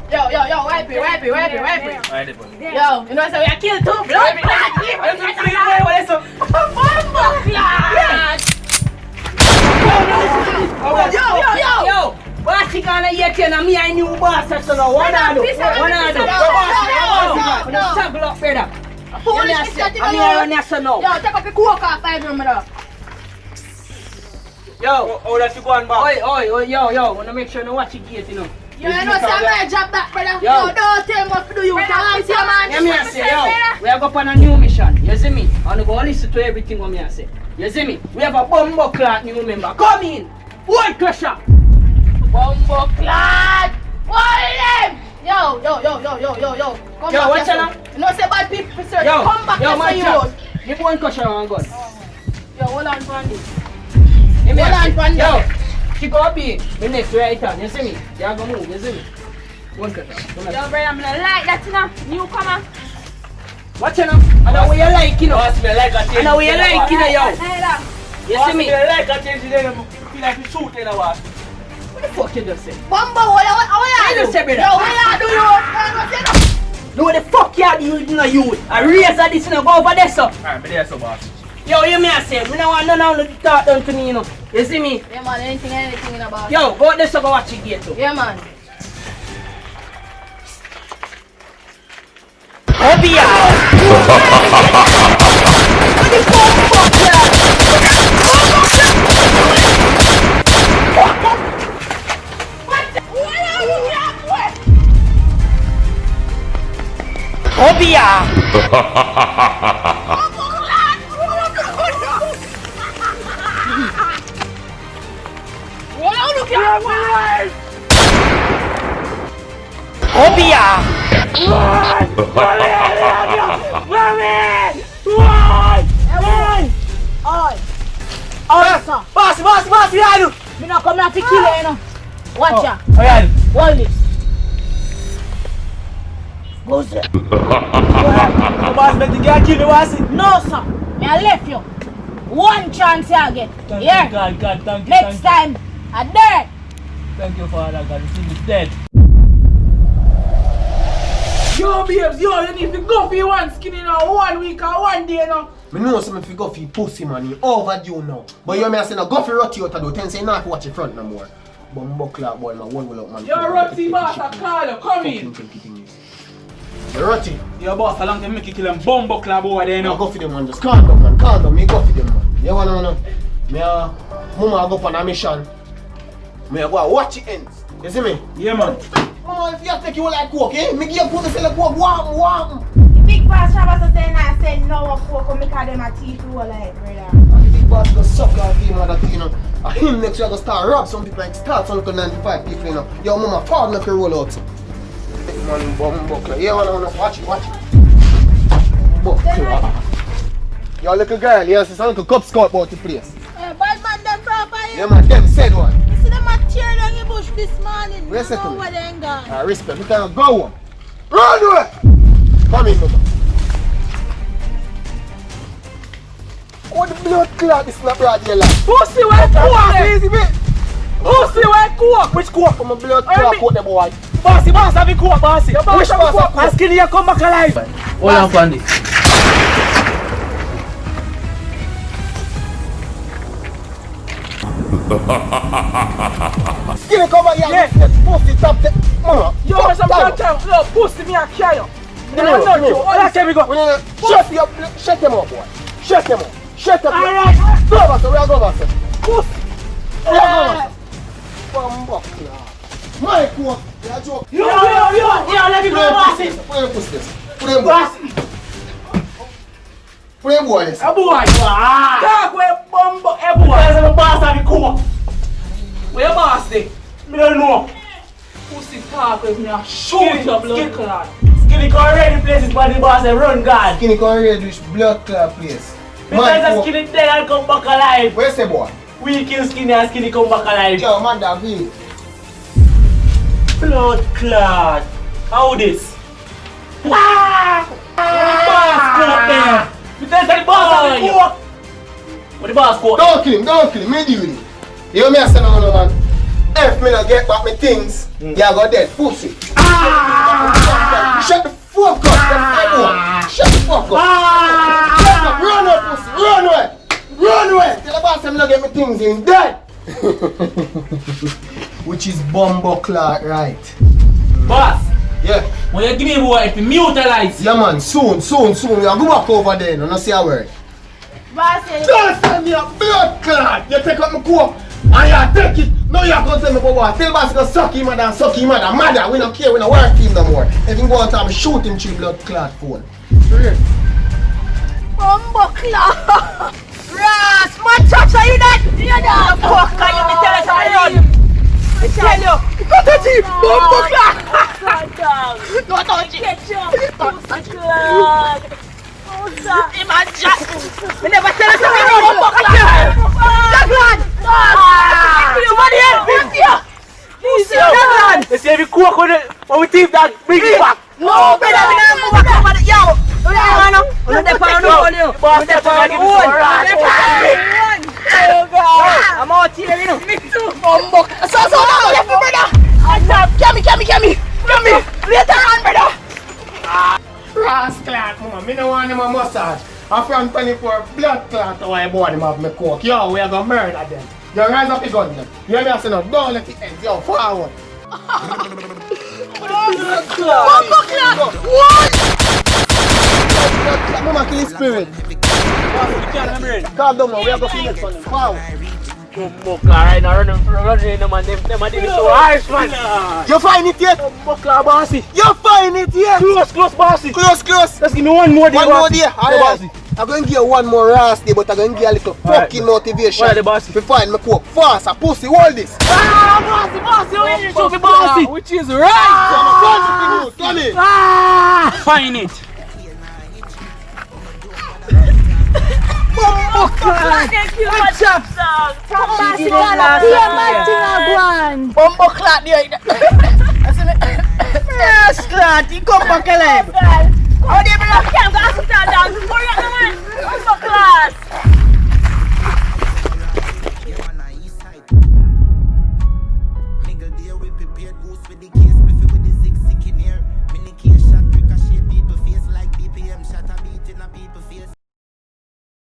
Yo, wipe it. Alright, boy. Yo, you know so we are killed two blood clot. Yo, what's he gonna eat and me and you boss so no one I do. Struggle up further. I'm here on this now. Yo, take up the coke off 5 room though. Yo, Oh, that's you go on back. yo, wanna make sure no watch it gate, you know. You know say I'm gonna drop that brother. Yo. Yo, don't tell me what to do you. Talk to your man. Yeah, me I say, yo, we are going on a new mission. You see me? I'm going to listen to everything what me I say. You see me? We have a bumbo clock new member. Come in. One crusher. Bumbo clot. Hold them. Yo. Come Yo, back what's here, your so. You know say bad people sir. Yo, Come back yo, here, so man, you chap. road. Give one crusher and gun. Yo, hold on for this. Give me Hold a on, shit. Panda. Yo, she go up here. Me next right hand. You see me? You are going to move. You see me? One crusher. Yo, brother, I'm gonna like that, you know. Newcomer. Watch it now. I know what you like, you know. Boss, me like a change. I know what you like, you know, yo. Hey, that. You Boss, see me? me like a change. Then feel like you shoot in a boss. What the fuck you just say? Bumbo, what you I do? just say, brother. Yo, what you do you? No, the fuck you do, you know, you. I razor this, you know, go over there, so. Alright, me there so boss. Yo, you me I say, me no want none of the talk done to me, you know. You see me? Yeah man, anything in about. Yo, go out there so go watch it gate too. Yeah man. Obia! Obia! Obia! Boss, you are. Me not come here to kill you, you know. Watch ya. Alright. Hold this. Go sir. Boss, bet you can't kill me, boss. No sir. Me I left you. One chance you get. Thank Yeah. you, God, thank you. Next time, I dead. Thank you, Father God. This thing is dead. Yo, babes, you need to go for your one skin in 1 week or 1 day now. I know some if you go for your pussy man, you overdue now. But you may say no go for rotty out of do, then say not watch your front no more. Bumbo clock boy, my one will up man. Yo, Rotty boss, I call you, come in. The rotty, Yo, boss, how long can make you kill them bumbo club over there no now? go for them man, just calm down man, calm down, me go for them man. You wanna know? Me mama go on a mission. Me go watch it ends. You see me? Yeah, man. Mama, if you have to take you like coke, eh? Me give you put the coke warm. The big boss Shabba saying I said no of coke because them a teeth roll like brother. And the big boss go suck our team and that thing, you know. And him next year go start rob some people like start some 95 people, you know. Your mama fall make you roll out. Big man bumbuckler. You wanna watch it. Buckler. Your little girl, yes, it's a little Cub Scout about the place. Bad man them proper here. Yeah man, them said one. You see them a tear down the bush this morning. Wait a You second. know where they ain't gone. Respect, we can go home. Run away! Come in, mama. What the blood clot is not broad daylight? Pussy, where coke? Easy bit. Pussy, where coke? Which coke from a blood clot put the boy? Bossy, boss, have you coke, bossy? Which Boss, have you boss have coke? coke? And skinny, you come back alive. Hold on, Pandy. Skinny come here, Yeah. pussy top the mama. Yo, fuck some that. time. Yo, pussy, me a carry you. No, No, no, no, no. all that can we go. Shut them up, boy. Shut them up. Shut up. Alright. Go over, sir. We are go over, sir. Pussy. We are go over, sir. Bumbuckler. My coke. You are joke. Yo, let me go, bossy. Put them pussy this. Put them boy. Put them boy this. A boy. Talk with bumbo, a boy. Where's the boss have you coke? Where your boss dey? Me don't know. Pussy talk with me, I shoot your blood clot. Skinny can ready places but the boss and run God. Skinny come here to blood clot place. Because the Skinny dead and come back alive. Where's the boy? We kill Skinny and Skinny come back alive. Yo, man, that big. Blood clot. How this? Boss coke there. Because the boss have the coke. What the boss coke? Don't kill him, me deal with it. You hear me say no, man. if me not get back my things, you go dead, pussy. Shut the fuck up, shut the fuck up. Shut up, run away, pussy, run away. Run away. Tell the boss I'm not get my things in dead. Which is bumbo clock, right? Boss, Yeah. when you give me boy, if you mutilize. Yeah man, soon. You go back over there, no see a word. Boss, you Don't tell me a blood clot. You take up my coke and you take it. No, you can't tell me about what. Tell boss go suck him and suck him and mother. We don't care, we don't work him no more. If you go on time, shoot him 3 blood clot phone. Bumbo clock. Ras, man, chops, are you that? You know, fuck, can you be telling us about it? I tell you, go touch him, bumbo clock. Go touch him. Pussy clock. Imagine. We never tell us about it, bumbo clock. Jaglan. You money here, pussy, Jaglan. They say we cook when we thief that big back. No, better we not move back over the yo. We don't depend on you. We depend on you. I'm out here, you know. Me too. So, left me, brother. Come me. Later on, brother. Ras clot, mama. Me no want him a massage. I'm from 24 blood clot how I bought him have me coke. Yo, we are gonna murder them. You rise up your gun them. You hear me? I say no, don't let it end. Yo, forward. Bumbo clock. What? Mama, kill his spirit. Calm down, man. We are going to finish on them. Forward. Right now, running them and them are doing so harsh, man. You find it yet? Buckler, bossy. You find it yet? Close, bossy. Close. Just give me one more day, One more bossy. day. Alright. I'm going to give you one more ras day, but I'm going to give you a little fucking motivation. What are the bossy? To find me coke fast. A pussy, hold this. Bossy, you should be bossy. Which is Right. Come in. Find it. Bumbo clock. Good job, son. Bumbo clock there. Yes, clot, you come back alive. Oh, they be like, can't go sit down. Hurry up, man. Bumbo clock.